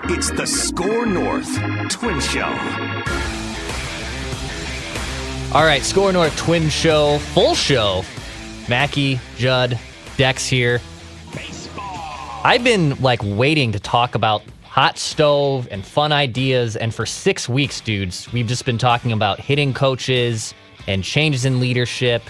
It's the SKOR North Twins Show. All right, SKOR North Twins Show, full show. Mackie, Judd, Dex here. I've been waiting to talk about hot stove and fun ideas, and for 6 weeks, dudes, we've just been talking about hitting coaches and changes in leadership,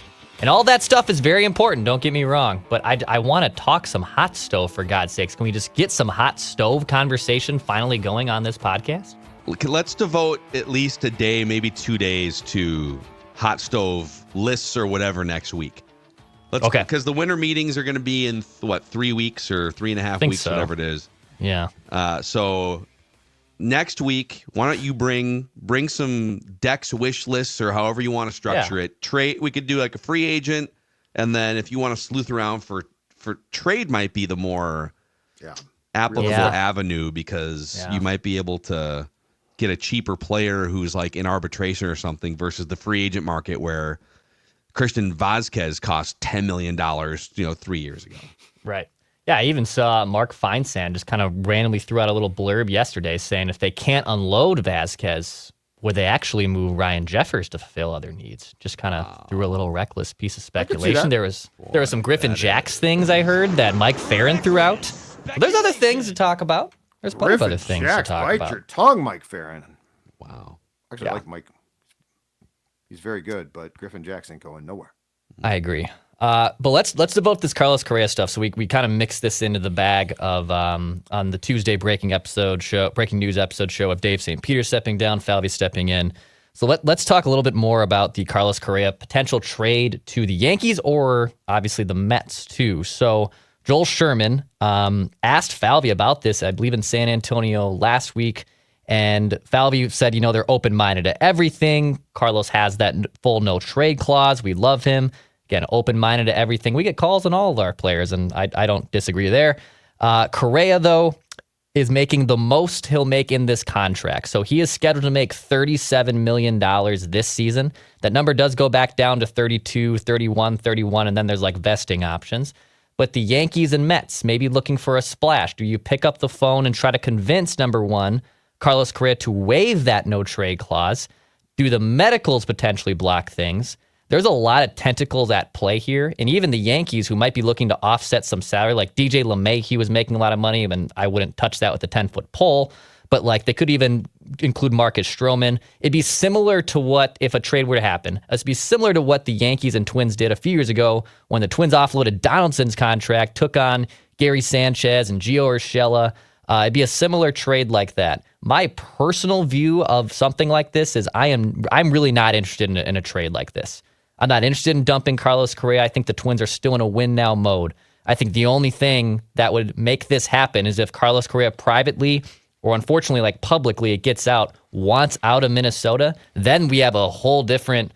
and all that stuff is very important, don't get me wrong, but I want to talk some hot stove, for God's sakes. Can we just get some hot stove conversation finally going on this podcast? Let's devote at least a day, maybe 2 days to hot stove lists or whatever next week. Okay. Because the winter meetings are going to be in, 3 weeks or 3.5 weeks, so. Whatever it is. Yeah. So next week, why don't you bring some Dex wish lists or however you want to structure it. Trade. We could do a free agent, and then if you want to sleuth around for trade, might be the more applicable avenue, because you might be able to get a cheaper player who's in arbitration or something versus the free agent market where Christian Vazquez cost $10 million, 3 years ago. Right. Yeah, I even saw Mark Feinsand just kind of randomly threw out a little blurb yesterday saying if they can't unload Vazquez, would they actually move Ryan Jeffers to fulfill other needs? Just kind of threw a little reckless piece of speculation. There was some Griffin Jacks things I heard that Mike Farron threw out. Well, there's other things to talk about. There's plenty of other things to talk bite about. Your tongue, Mike Farron. Wow. Actually, I like Mike. He's very good, but Griffin Jacks ain't going nowhere. I agree. But let's devote this Carlos Correa stuff. So we kind of mix this into the bag of on the Tuesday breaking news episode show of Dave St. Peter stepping down, Falvey stepping in. So let's talk a little bit more about the Carlos Correa potential trade to the Yankees, or obviously the Mets too. So Joel Sherman asked Falvey about this, I believe, in San Antonio last week. And Falvey said, they're open-minded to everything. Carlos has that full no-trade clause. We love him. Again, open-minded to everything. We get calls on all of our players, and I don't disagree there. Correa, though, is making the most he'll make in this contract. So he is scheduled to make $37 million this season. That number does go back down to 32, 31, 31, and then there's vesting options. But the Yankees and Mets may be looking for a splash. Do you pick up the phone and try to convince, number one, Carlos Correa to waive that no-trade clause? Do the medicals potentially block things? There's a lot of tentacles at play here, and even the Yankees, who might be looking to offset some salary, like DJ LeMahieu was making a lot of money, and I wouldn't touch that with a 10-foot pole, but they could even include Marcus Stroman. It'd be similar to what, if a trade were to happen, it'd be similar to what the Yankees and Twins did a few years ago when the Twins offloaded Donaldson's contract, took on Gary Sanchez and Gio Urshela. It'd be a similar trade like that. My personal view of something like this is I'm really not interested in a trade like this. I'm not interested in dumping Carlos Correa. I think the Twins are still in a win-now mode. I think the only thing that would make this happen is if Carlos Correa privately, or unfortunately publicly, it gets out, wants out of Minnesota, then we have a whole different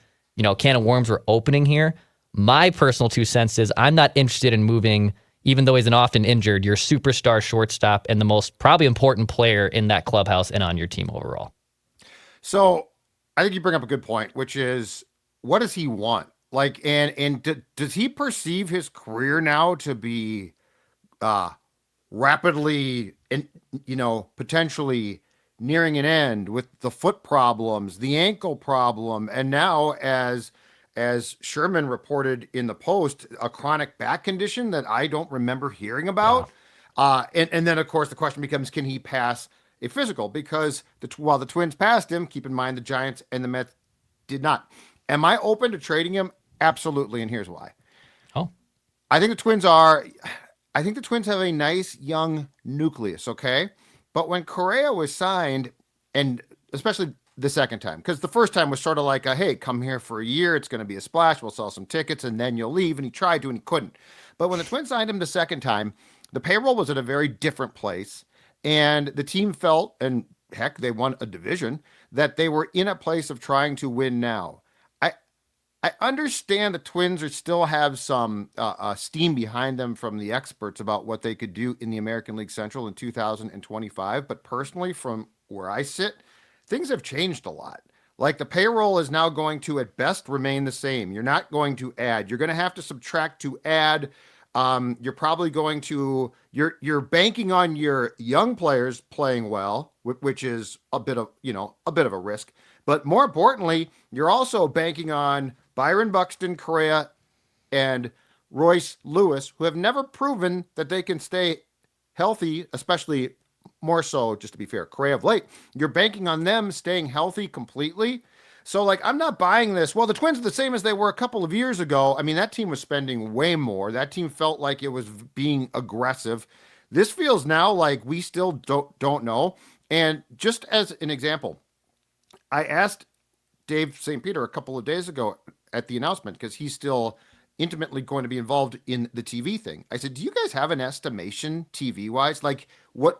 can of worms we're opening here. My personal 2 cents is I'm not interested in moving, even though he's an often injured, your superstar shortstop and the most probably important player in that clubhouse and on your team overall. So I think you bring up a good point, which is, what does he want? Does he perceive his career now to be rapidly and potentially nearing an end with the foot problems, the ankle problem, and now as Sherman reported in the Post, a chronic back condition that I don't remember hearing about. Yeah. And then, of course, the question becomes, can he pass a physical? Because while the Twins passed him, keep in mind the Giants and the Mets did not. Am I open to trading him? Absolutely, and here's why. Oh. I think the Twins have a nice young nucleus, okay? But when Correa was signed, and especially the second time, because the first time was sort of like, hey, come here for a year, it's going to be a splash, we'll sell some tickets, and then you'll leave, and he tried to, and he couldn't. But when the Twins signed him the second time, the payroll was at a very different place, and the team felt, and heck, they won a division, that they were in a place of trying to win now. I understand the Twins still have some steam behind them from the experts about what they could do in the American League Central in 2025. But personally, from where I sit, things have changed a lot. The payroll is now going to, at best, remain the same. You're not going to add. You're going to have to subtract to add You're probably going to you're banking on your young players playing well, which is a bit of a risk. But more importantly, you're also banking on Byron Buxton, Correa, and Royce Lewis, who have never proven that they can stay healthy, especially more so, just to be fair, Correa of late. You're banking on them staying healthy completely. So, like, I'm not buying this. Well, the Twins are the same as they were a couple of years ago. I mean, that team was spending way more. That team felt like it was being aggressive. This feels now like we still don't know. And just as an example, I asked Dave St. Peter a couple of days ago at the announcement, because he's still intimately going to be involved in the TV thing. I said, do you guys have an estimation TV-wise? Like, do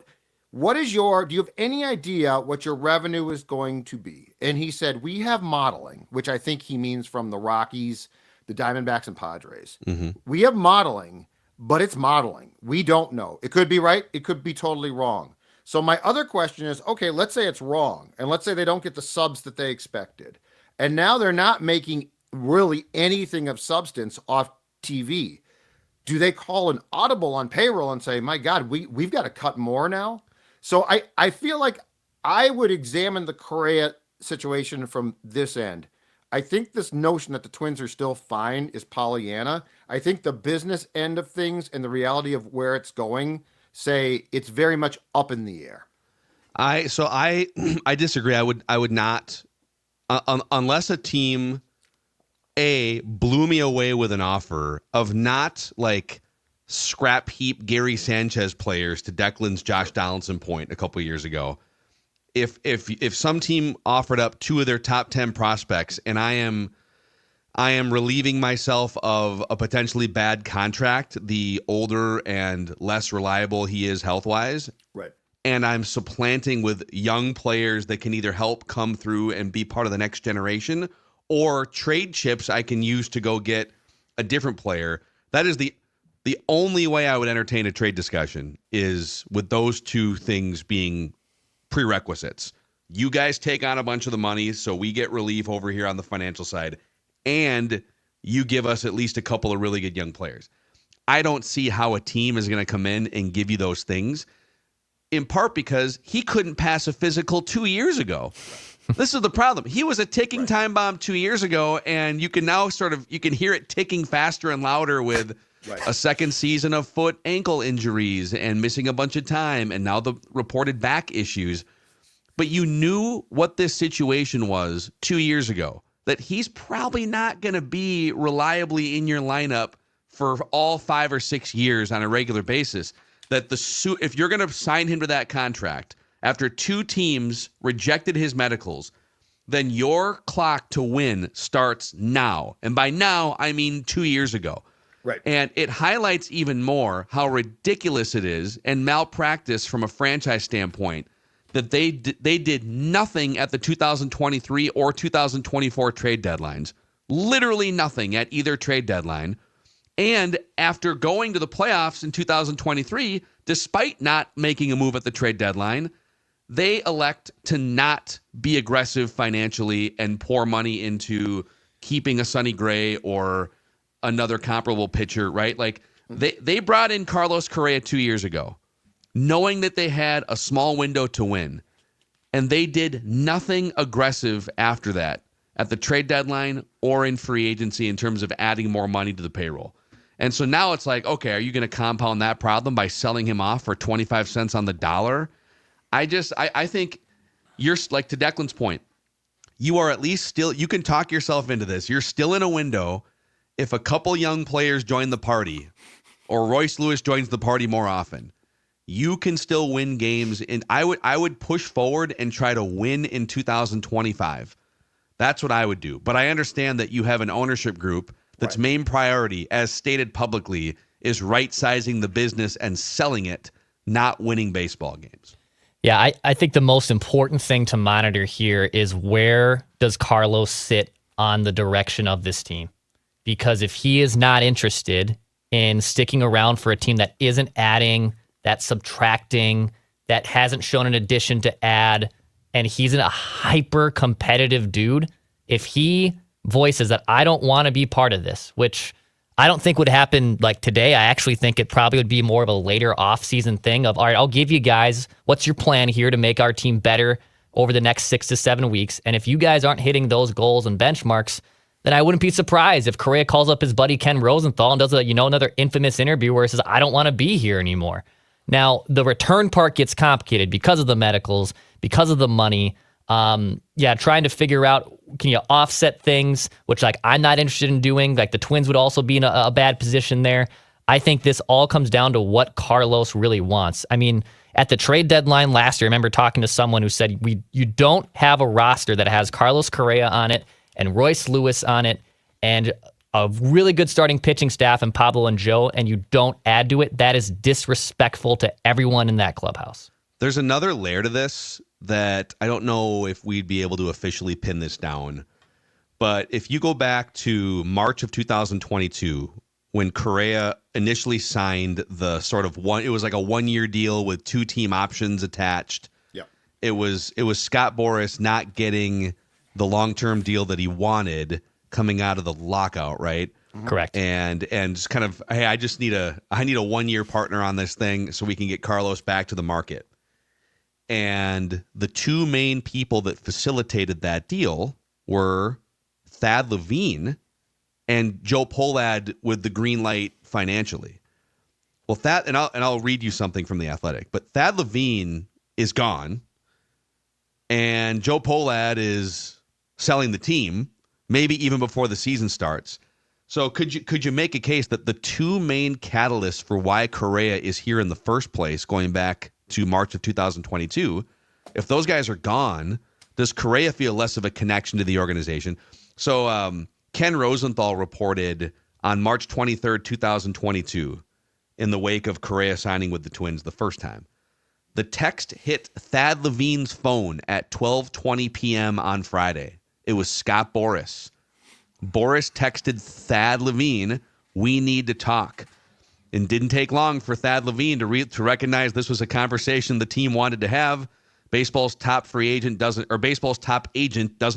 you have any idea what your revenue is going to be? And he said, we have modeling, which I think he means from the Rockies, the Diamondbacks, and Padres. Mm-hmm. We have modeling, but it's modeling. We don't know. It could be right. It could be totally wrong. So my other question is, okay, let's say it's wrong. And let's say they don't get the subs that they expected. And now they're not making really anything of substance off TV. Do they call an audible on payroll and say, my God, we've got to cut more now? So I feel like I would examine the Correa situation from this end. I think this notion that the Twins are still fine is Pollyanna. I think the business end of things and the reality of where it's going say it's very much up in the air. I disagree. I would not unless a team blew me away with an offer of not like scrap heap Gary Sanchez players to Declan's Josh Donaldson point a couple years ago. If some team offered up 2 of their top 10 prospects, and I am relieving myself of a potentially bad contract, the older and less reliable he is health-wise, right, and I'm supplanting with young players that can either help come through and be part of the next generation, or trade chips I can use to go get a different player. That is the only way I would entertain a trade discussion, is with those 2 things being prerequisites. You guys take on a bunch of the money, so we get relief over here on the financial side, and you give us at least a couple of really good young players. I don't see how a team is going to come in and give you those things, in part because he couldn't pass a physical 2 years ago. This is the problem. He was a ticking time bomb 2 years ago, and you can now you can hear it ticking faster and louder with a second season of foot ankle injuries and missing a bunch of time, and now the reported back issues. But you knew what this situation was 2 years ago, that he's probably not going to be reliably in your lineup for all 5 or 6 years on a regular basis. That if you're going to sign him to that contract after 2 teams rejected his medicals, then your clock to win starts now. And by now, I mean 2 years ago. Right. And it highlights even more how ridiculous it is and malpractice from a franchise standpoint that they did nothing at the 2023 or 2024 trade deadlines. Literally nothing at either trade deadline. And after going to the playoffs in 2023, despite not making a move at the trade deadline, they elect to not be aggressive financially and pour money into keeping a Sonny Gray or another comparable pitcher, right? Like they brought in Carlos Correa 2 years ago, knowing that they had a small window to win, and they did nothing aggressive after that at the trade deadline or in free agency in terms of adding more money to the payroll. And so now it's like, okay, are you going to compound that problem by selling him off for 25 cents on the dollar? I think you're, like, to Declan's point, you are at least still, you can talk yourself into this. You're still in a window. If a couple young players join the party, or Royce Lewis joins the party more often, you can still win games. And I would push forward and try to win in 2025. That's what I would do. But I understand that you have an ownership group that's main priority, as stated publicly, is right-sizing the business and selling it, not winning baseball games. Yeah, I think the most important thing to monitor here is, where does Carlos sit on the direction of this team? Because if he is not interested in sticking around for a team that isn't adding, that's subtracting, that hasn't shown an addition to add, and he's a hyper-competitive dude, if he voices that I don't want to be part of this, which I don't think would happen like today. I actually think it probably would be more of a later off-season thing of, all right, I'll give you guys, what's your plan here to make our team better over the next 6 to 7 weeks? And if you guys aren't hitting those goals and benchmarks, then I wouldn't be surprised if Correa calls up his buddy Ken Rosenthal and does another infamous interview where he says, I don't want to be here anymore. Now, the return part gets complicated because of the medicals, because of the money. Trying to figure out, can you offset things, which I'm not interested in doing. Like the Twins would also be in a bad position there. I think this all comes down to what Carlos really wants. I mean, at the trade deadline last year, I remember talking to someone who said, you don't have a roster that has Carlos Correa on it and Royce Lewis on it and a really good starting pitching staff and Pablo and Joe, and you don't add to it. That is disrespectful to everyone in that clubhouse. There's another layer to this that I don't know if we'd be able to officially pin this down. But if you go back to March of 2022, when Correa initially signed the sort of it was like a 1-year deal with 2 team options attached. Yeah. It was Scott Boras not getting the long-term deal that he wanted coming out of the lockout, right? Correct. And just kind of, hey, I need a 1-year partner on this thing so we can get Carlos back to the market. And the 2 main people that facilitated that deal were Thad Levine and Joe Pohlad with the green light financially. Well, I'll read you something from The Athletic, but Thad Levine is gone and Joe Pohlad is selling the team, maybe even before the season starts. So could you make a case that the 2 main catalysts for why Correa is here in the first place, going back to March of 2022, if those guys are gone, does Correa feel less of a connection to the organization? So Ken Rosenthal reported on March 23rd, 2022, in the wake of Correa signing with the Twins the first time. The text hit Thad Levine's phone at 12:20 p.m. on Friday. It was Scott Boras. Boras texted Thad Levine, "We need to talk." It didn't take long for Thad Levine to recognize this was a conversation the team wanted to have. Baseball's top agent doesn't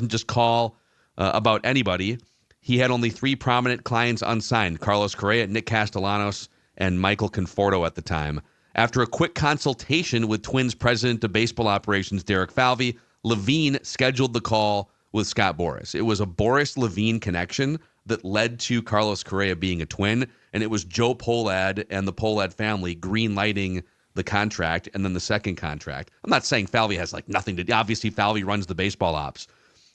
just call about anybody. He had only 3 prominent clients unsigned: Carlos Correa, Nick Castellanos, and Michael Conforto at the time. After a quick consultation with Twins president of baseball operations, Derek Falvey, Levine scheduled the call with Scott Boras. It was a Boras-Levine connection that led to Carlos Correa being a Twin, and it was Joe Pohlad and the Pohlad family green-lighting the contract and then the second contract. I'm not saying Falvey has nothing to do. Obviously, Falvey runs the baseball ops.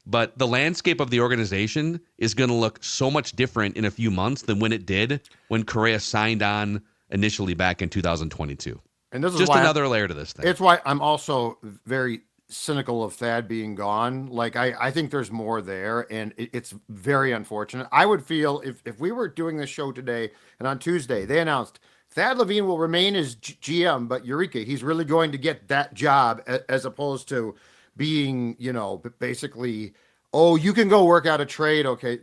But the landscape of the organization is going to look so much different in a few months than when it did when Correa signed on initially back in 2022. And this is just why another layer to this thing. It's why I'm also very cynical of Thad being gone. I think there's more there, and it's very unfortunate. I would feel if we were doing this show today and on Tuesday they announced Thad Levine will remain as GM, but Eureka, he's really going to get that job as opposed to being, basically, oh, you can go work out a trade. Okay.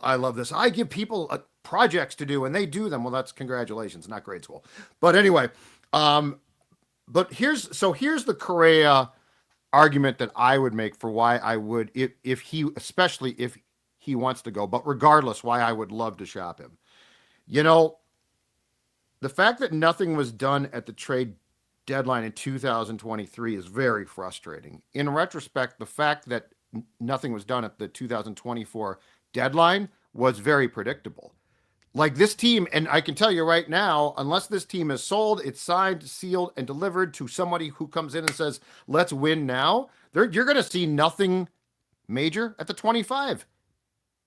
I love this. I give people projects to do and they do them. Well, that's congratulations, not grade school. But anyway, but here's the Correa argument that I would make for why I would, especially if he wants to go, but regardless, why I would love to shop him. The fact that nothing was done at the trade deadline in 2023 is very frustrating. In retrospect, the fact that nothing was done at the 2024 deadline was very predictable. This team, and I can tell you right now, unless this team is sold, it's signed, sealed, and delivered to somebody who comes in and says, let's win now, you're going to see nothing major at the 25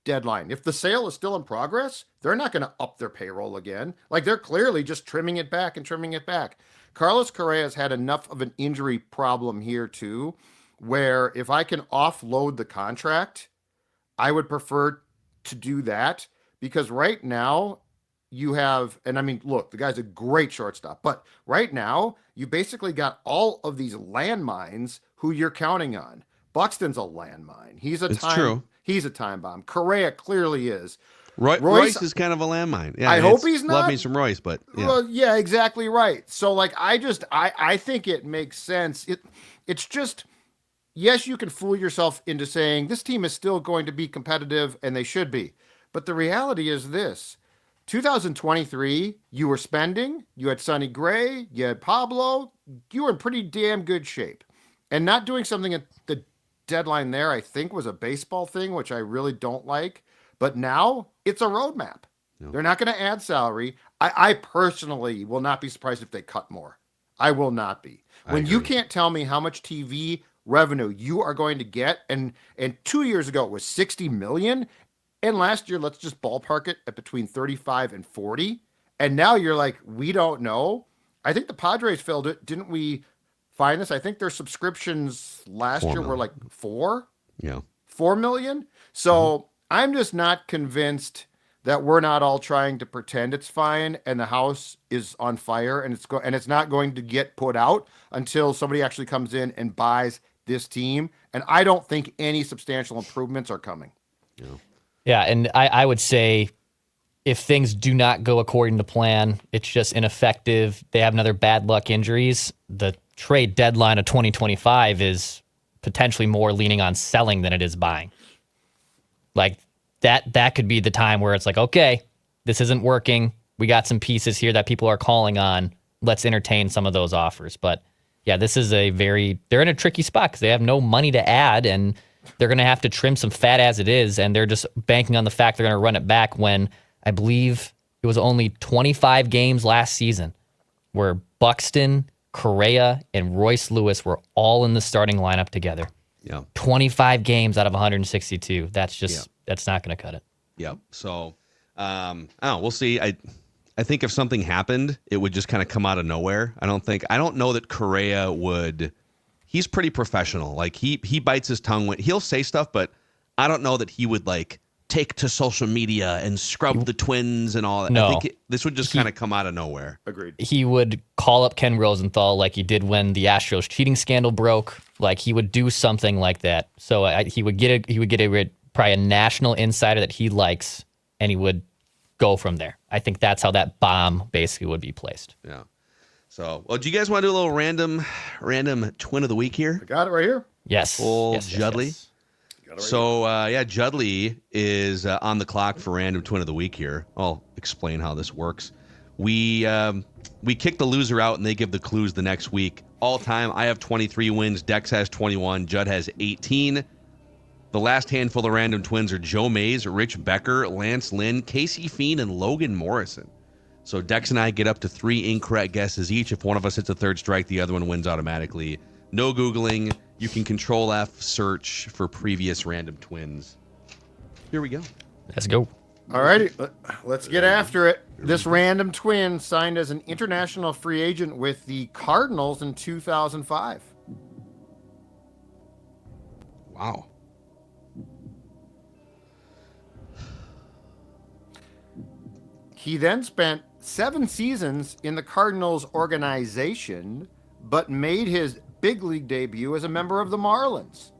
deadline. If the sale is still in progress, they're not going to up their payroll again. They're clearly just trimming it back and trimming it back. Carlos Correa has had enough of an injury problem here too, where if I can offload the contract, I would prefer to do that, because right now you have, and I mean, look, the guy's a great shortstop, but right now you basically got all of these landmines who you're counting on. Buxton's a landmine. He's a time bomb. Correa clearly is. Royce is kind of a landmine. Yeah, I hope he's not. Love me some Royce, but yeah. Well, yeah, exactly right. So I think it makes sense. It's just, yes, you can fool yourself into saying this team is still going to be competitive, and they should be. But the reality is this: 2023, you were spending, you had Sonny Gray, you had Pablo, you were in pretty damn good shape. And not doing something at the deadline there, I think, was a baseball thing, which I really don't like. But now it's a roadmap. No. They're not going to add salary. I personally will not be surprised if they cut more. I will not be. When you can't tell me how much TV revenue you are going to get, and 2 years ago it was 60 million, and last year let's just ballpark it at between 35 and 40, and now you're like, we don't know. I think the Padres failed it. Didn't we find this? I think their subscriptions last year were like 4 million. So I'm just not convinced that we're not all trying to pretend it's fine and the house is on fire and it's not going to get put out until somebody actually comes in and buys this team. And I don't think any substantial improvements are coming. Yeah, and I would say if things do not go according to plan, it's just ineffective, they have another bad luck injuries, the trade deadline of 2025 is potentially more leaning on selling than it is buying. Like, that could be the time where it's like, okay, this isn't working. We got some pieces here that people are calling on. Let's entertain some of those offers. But yeah, this is they're in a tricky spot because they have no money to add and they're going to have to trim some fat as it is. And they're just banking on the fact they're going to run it back when I believe it was only 25 games last season where Buxton, Correa, and Royce Lewis were all in the starting lineup together. Yeah. 25 games out of 162. That's not going to cut it. Yep. So, I don't know. We'll see. I think if something happened, it would just kind of come out of nowhere. I don't know that Correa would. He's pretty professional. Like he bites his tongue when he'll say stuff, but I don't know that he would like take to social media and scrub the Twins and all that. No. I think this would just kind of come out of nowhere. Agreed. He would call up Ken Rosenthal like he did when the Astros cheating scandal broke. Like he would do something like that. So he would get probably a national insider that he likes, and he would go from there. I think that's how that bomb basically would be placed. Yeah. So, well, do you guys want to do a little random twin of the week here? I got it right here. Yes. Old yes, Judley. yes. So, Judley is on the clock for random twin of the week here. I'll explain how this works. We kick the loser out, and they give the clues the next week. All time, I have 23 wins. Dex has 21. Judd has 18. The last handful of random twins are Joe Mays, Rich Becker, Lance Lynn, Casey Fiend, and Logan Morrison. So Dex and I get up to 3 incorrect guesses each. If one of us hits a third strike, the other one wins automatically. No Googling. You can Control F search for previous random twins. Here we go. Let's go. All righty, let's get after it. This random twin signed as an international free agent with the Cardinals in 2005. Wow. He then spent 7 seasons in the Cardinals organization, but made his big league debut as a member of the Marlins.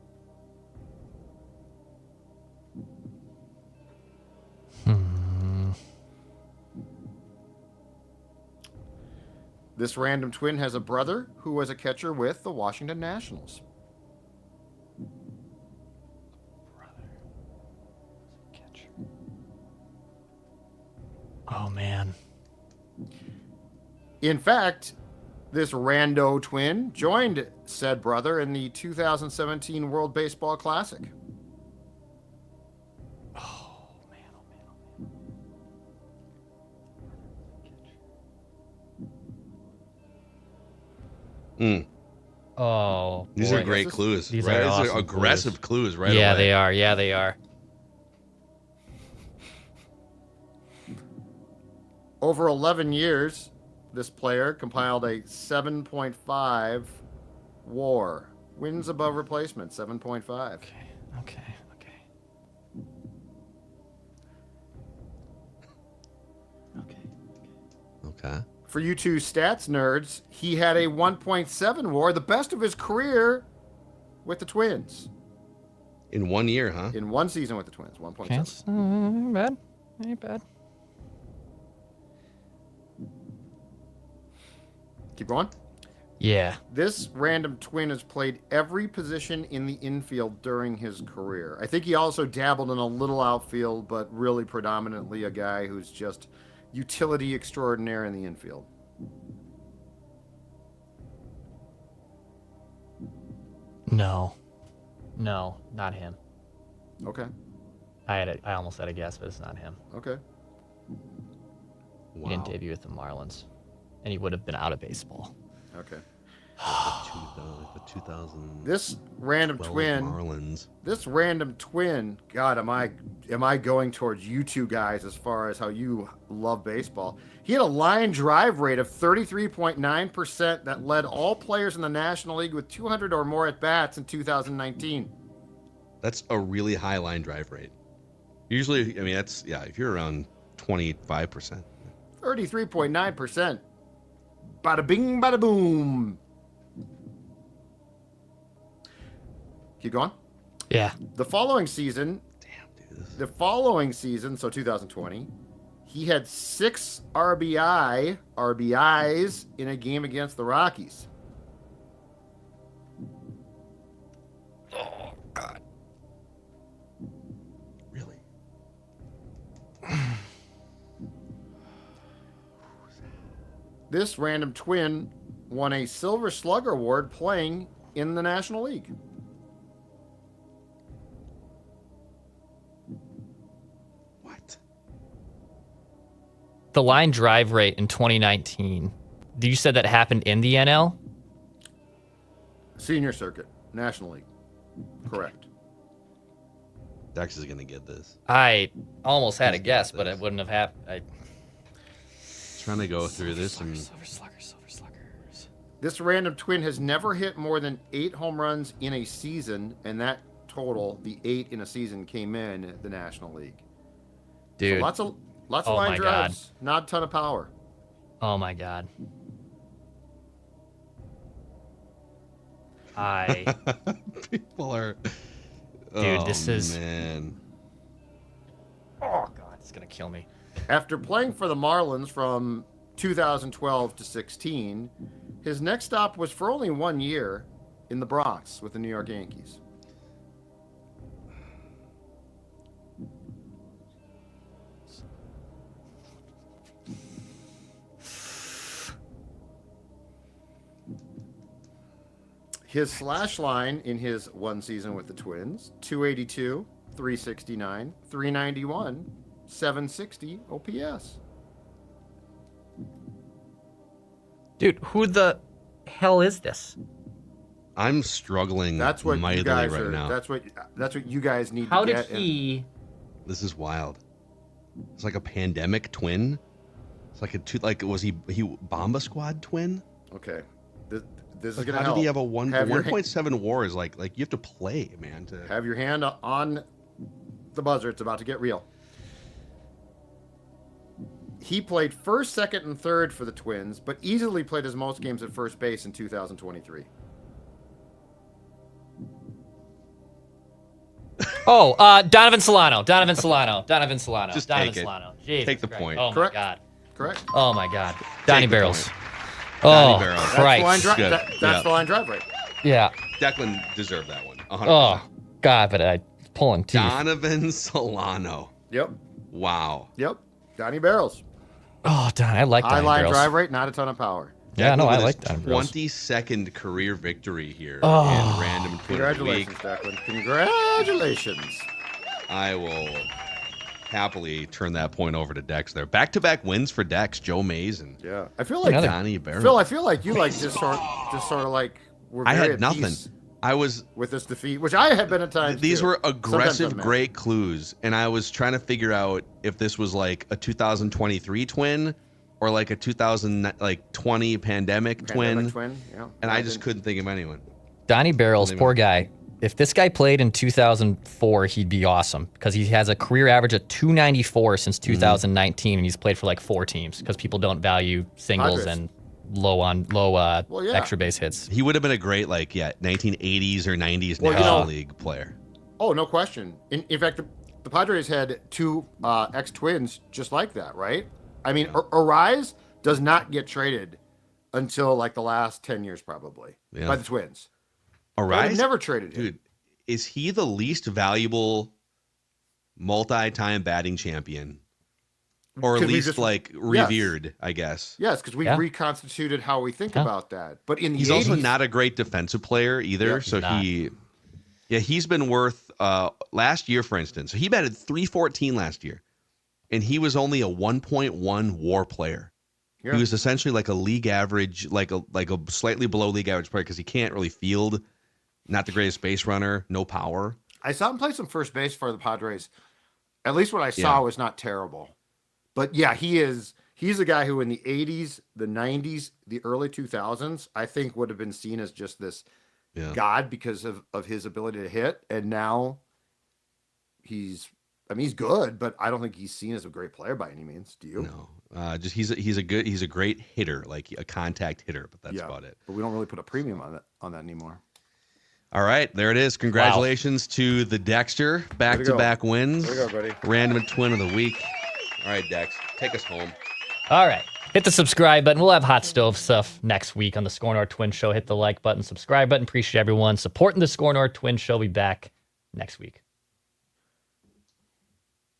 This random twin has a brother who was a catcher with the Washington Nationals. Oh, man. In fact, this rando twin joined said brother in the 2017 World Baseball Classic. Oh, man. Oh, These boy. are great clues. These right? are These awesome are aggressive clues right Yeah, away. they are. Yeah, they are. Over 11 years, this player compiled a 7.5 WAR. Wins above replacement, 7.5. Okay. Okay. For you two stats nerds, he had a 1.7 WAR, the best of his career with the Twins. In 1 year, huh? In one season with the Twins, 1.7. Okay. Ain't bad. Ain't bad. Keep going. Yeah. This random twin has played every position in the infield during his career. I think he also dabbled in a little outfield, but really predominantly a guy who's just utility extraordinaire in the infield. No, not him. Okay. I almost had a guess, but it's not him. Okay. He didn't debut with the Marlins, and he would have been out of baseball. Okay. The 2000 This random twin. Marlins. This random twin. God, am I going towards you two guys as far as how you love baseball? He had a line drive rate of 33.9% that led all players in the National League with 200 or more at bats in 2019. That's a really high line drive rate. Usually, I mean, that's if you're around 25%. 33.9%. Bada bing, bada boom. Keep going. Yeah. The following season, so 2020, he had 6 RBIs in a game against the Rockies. Oh God. Really? This random twin won a Silver Slugger Award playing in the National League. What? The line drive rate in 2019. You said that happened in the NL? Senior circuit, National League. Correct. Dex is gonna get this. I almost had a guess, but it wouldn't have happened. Trying to go through this and Silver Sluggers. This random twin has never hit more than 8 home runs in a season, and that total, the 8 in a season, came in the National League. Dude. So lots of Oh line my drives, not a ton of power. Oh my God. people are. Dude, this is. Man. Oh God, it's gonna kill me. After playing for the Marlins from 2012 to 16, his next stop was for only 1 year in the Bronx with the New York Yankees. His slash line in his one season with the Twins, 282, 369, 391, 760 OPS. Dude, who the hell is this? I'm struggling That's what you mightily guys right are. now. That's what you guys need How to did get. he? This is wild. It's like a pandemic twin. It's like was he Bomba Squad twin? Okay, this is Like, gonna how help. did he have a 1.7 WAR? Is like you have to play, man. To Have your hand on the buzzer. It's about to get real. He played first, second, and third for the Twins, but easily played his most games at first base in 2023. Oh, Donovan Solano. Just take it. Jesus Take the Christ. point. Oh Correct. my God. Correct. Oh my God. Donnie the Barrels. point. Oh Donnie Barrels. That's the line Christ. drive. Good. That's Yeah. the line drive rate. Yeah. Declan deserved that one. 100%. Oh God, but I pulling teeth. Donovan Solano. Yep. Wow. Yep. Donnie Barrels. Oh, Don, I like High Donnie line Barrels. drive rate, not a ton of power. Yeah, no, Declan I with like his Donnie Barrels. 22nd career victory here Oh. in Random Twitter of the Congratulations, Week. Declan. Congratulations. I will happily turn that point over to Dex there. Back-to-back wins for Dex, Joe Mays and Yeah. I feel like Donnie Barrels. Phil, I feel like you like just sort of like were I very had at nothing. peace I was with this defeat, which I had been at times. These too. were Sometimes aggressive, I'm mad. great clues, and I was trying to figure out if this was like a 2023 twin or like a 2020 pandemic twin, Yeah. and I just couldn't think of anyone. Donnie Barrels, Anyway. poor guy. If this guy played in 2004, he'd be awesome because he has a career average of 294 since 2019, and he's played for like 4 teams because people don't value singles Padres. and low Well, yeah. extra base hits. He would have been a great 1980s or 90s Well, you National know- League player. Oh, no question. In fact, the Padres had 2 ex-twins just like that, right? I mean, Arise does not get traded until like the last 10 years, probably, Yeah. by the Twins. Arise, They've never traded him. dude, is he the least valuable multi-time batting champion or at 'Cause we least just- like revered, I guess. Yes, because we've Yeah. reconstituted how we think Yeah. about that. But in the He's 80s, also not a great defensive player either. Yep, So not. he's been worth last year, for instance. So he batted .314 last year, and he was only a 1.1 WAR player. Yeah. He was essentially like a league average, like a slightly below league average player because he can't really field. Not the greatest base runner, no power. I saw him play some first base for the Padres. At least what I saw was not terrible. But yeah, he's a guy who in the 80s, the 90s, the early 2000s, I think would have been seen as just this god because of his ability to hit. And now he's good, but I don't think he's seen as a great player by any means. Do you? No, just he's a great hitter, like a contact hitter, but that's about it. But we don't really put a premium on that anymore. All right, there it is. Congratulations to the Dexter. Back-to-back wins. There you go, buddy. Random twin of the week. All right, Dex, take us home. All right. Hit the subscribe button. We'll have hot stove stuff next week on the SKOR North Twins Show. Hit the like button, subscribe button. Appreciate everyone supporting the SKOR North Twins Show. We'll be back next week.